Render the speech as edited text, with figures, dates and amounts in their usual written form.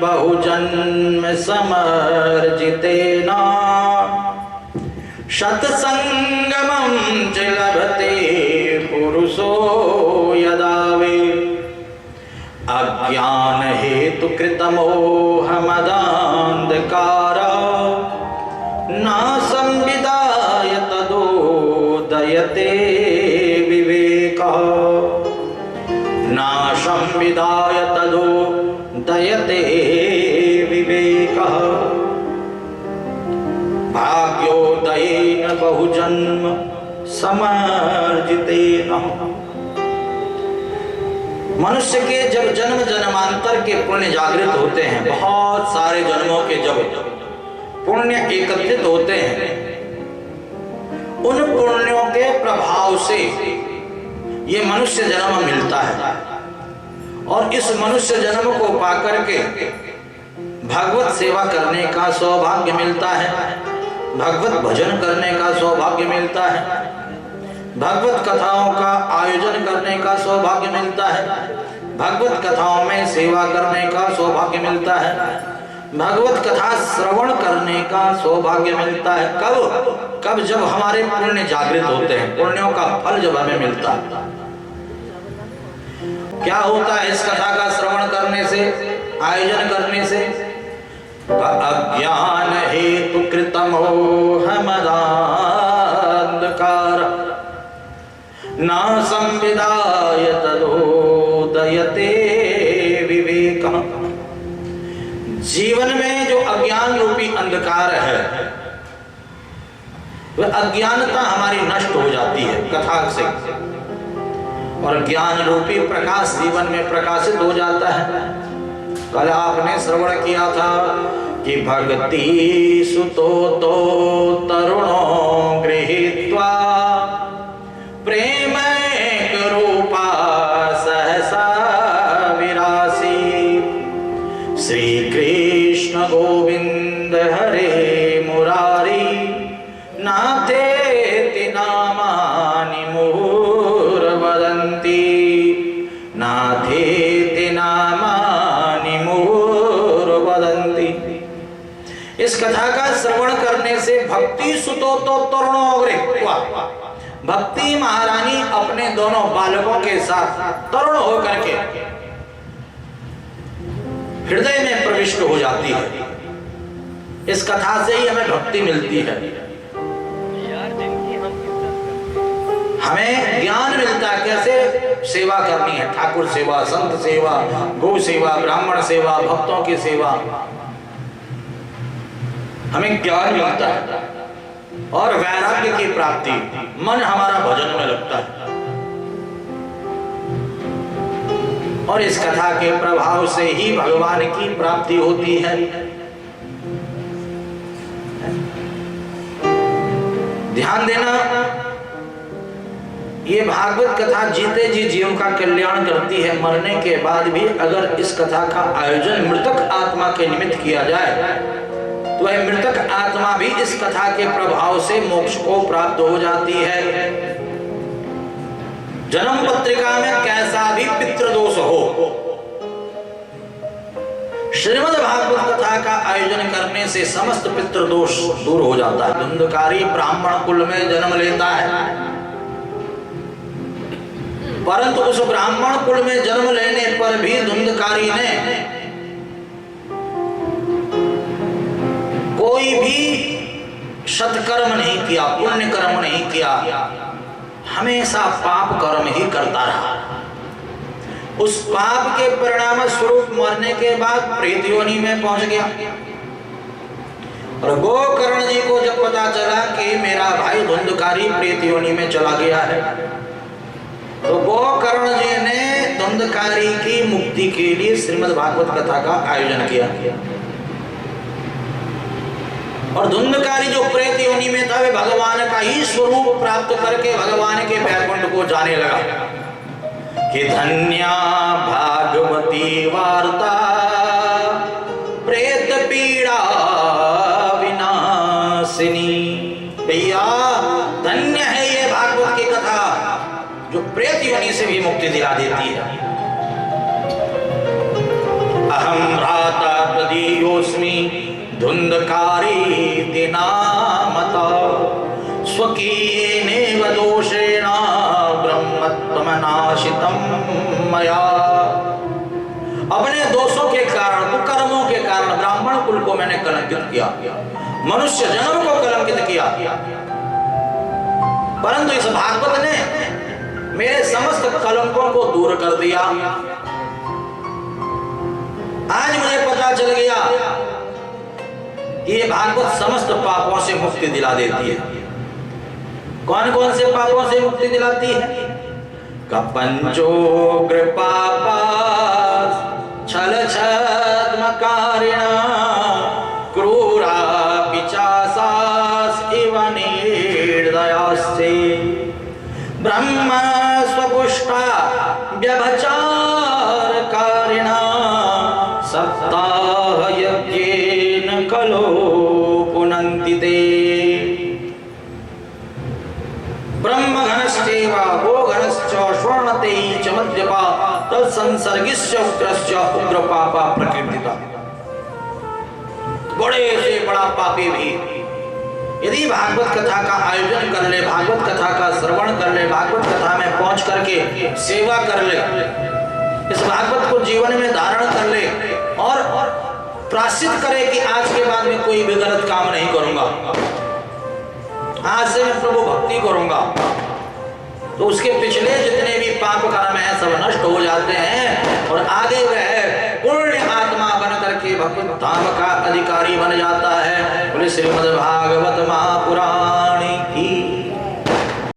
बहुजन्म समर्जितेन सत्संगमं च लभते पुरुषो यदा वे अज्ञान हेतु कृतमोहमदान्धकार न संविदाय तदोदयते विवेकः न संविदाय तदोदयते विवेकः भाग्योदयेन बहुजन्म समर्जितेन। मनुष्य के जब जन्म जन्मांतर के पुण्य जागृत होते हैं, बहुत सारे जन्मों के जब पुण्य एकत्रित होते हैं, उन पुण्यों के प्रभाव से ये मनुष्य जन्म मिलता है और इस मनुष्य जन्म को पाकर के भगवत सेवा करने का सौभाग्य मिलता है, भगवत भजन करने का सौभाग्य मिलता है, भगवत कथाओं का आयोजन करने का सौभाग्य मिलता है, भगवत कथाओं में सेवा करने का सौभाग्य मिलता है, भगवत कथा श्रवण करने का सौभाग्य मिलता है। कब कब जब हमारे पुण्य जागृत होते हैं, पुण्यों का फल जब हमें मिलता है। क्या होता है इस कथा का श्रवण करने से, आयोजन करने से? अज्ञान हेतु कृतमोहमदान्धकार न संविदाय तदोदयते विवेकः। जीवन में जो अज्ञान रूपी अंधकार है, वह अज्ञानता हमारी नष्ट हो जाती है कथा से, और ज्ञान रूपी प्रकाश जीवन में प्रकाशित हो जाता है। कल आपने श्रवण किया था कि भक्ति सुतो तो तरुणो गृहीत्वा प्रेम रूपा सहसा विरासी श्री कृष्ण गोविंद हरे मुरारी नाथेति नामानि मुहुर्वदन्ति नाथेति नामानि मुहुर्वदन्ति। इस कथा का श्रवण करने से भक्ति सुतो तो तरुणो गृहीत्वा, भक्ति महारानी अपने दोनों बालकों के साथ तरुण होकर के हृदय में प्रविष्ट हो जाती है। इस कथा से ही हमें भक्ति मिलती है, हमें ज्ञान मिलता है कैसे सेवा करनी है, ठाकुर सेवा, संत सेवा, गौ सेवा, ब्राह्मण सेवा, भक्तों की सेवा, हमें ज्ञान मिलता है और वैराग्य की प्राप्ति, मन हमारा भजन में लगता है। और इस कथा के प्रभाव से ही भगवान की प्राप्ति होती है। ध्यान देना, ये भागवत कथा जीते जी जीव का कल्याण करती है। मरने के बाद भी अगर इस कथा का आयोजन मृतक आत्मा के निमित्त किया जाए तो वह मृतक आत्मा भी इस कथा के प्रभाव से मोक्ष को प्राप्त हो जाती है। जन्म पत्रिका में कैसा भी पितृदोष हो, श्रीमद् भागवत कथा का आयोजन करने से समस्त पितृदोष दूर हो जाता है। धुंधकारी ब्राह्मण कुल में जन्म लेता है, परंतु उस ब्राह्मण कुल में जन्म लेने पर भी धुंधकारी ने कोई भी सत्कर्म नहीं किया, पुण्य कर्म नहीं किया, हमेशा पाप कर्म ही करता रहा। उस पाप के परिणाम स्वरूप मरने के बाद प्रेत योनि में पहुंच गया। और गोकर्ण जी को जब पता चला कि मेरा भाई धुंधकारी प्रेत योनि में चला गया है, तो गोकर्ण जी ने धुंधकारी की मुक्ति के लिए श्रीमद् भागवत कथा का आयोजन किया। और धुंधकारी जो प्रेत योनि में था, वे भगवान का ही स्वरूप प्राप्त करके भगवान के वैकुंठ को जाने लगा कि धन्या भागवती वार्ता प्रेत पीड़ा विनाशिनी। भैया धन्य है ये भागवत की कथा जो प्रेत योनि से भी मुक्ति दिला देती है। अहम भ्राता मया। अपने दोषों के कारण, कुकर्मों के कारण ब्राह्मण कुल को मैंने कलंकित किया, मनुष्य जन्म को कलंकित किया। परंतु इस भागवत ने मेरे समस्त कलंकों को दूर कर दिया। आज मुझे पता चल गया कि ये भागवत समस्त पापों से मुक्ति दिला देती है। कौन कौन से पापों से मुक्ति दिलाती है? कपंचोग्र पापा छल छद्मकारिणा क्रूरा पिचासास इव निर्दयास्ते ब्रह्म स्वपुष्टा व्यभिचारकारिणा सप्ताह यज्ञेन कलो पुनन्ति ते। ब्रह्म घनश्चैव गो घनश्च स्वर्णते च मद्यपा तत्संसर्गिश्च उग्रश्च उग्रपापा प्रकीर्तिता। बड़े से बड़ा पापी भी यदि भागवत कथा का आयोजन कर ले, भागवत कथा का श्रवण कर ले, भागवत कथा में पहुंच करके सेवा कर ले, इस भागवत को जीवन में धारण कर ले और प्रायश्चित करे कि आज के बाद में कोई भी गलत काम नहीं करूंगा, आज से मैं प्रभु भक्ति करूंगा, तो उसके पिछले जितने भी पाप कर्म हैं सब नष्ट हो जाते हैं और आगे वह पुण्य आत्मा बन करके भगवत धाम का अधिकारी बन जाता है। बोले श्रीमद् भागवत महापुराण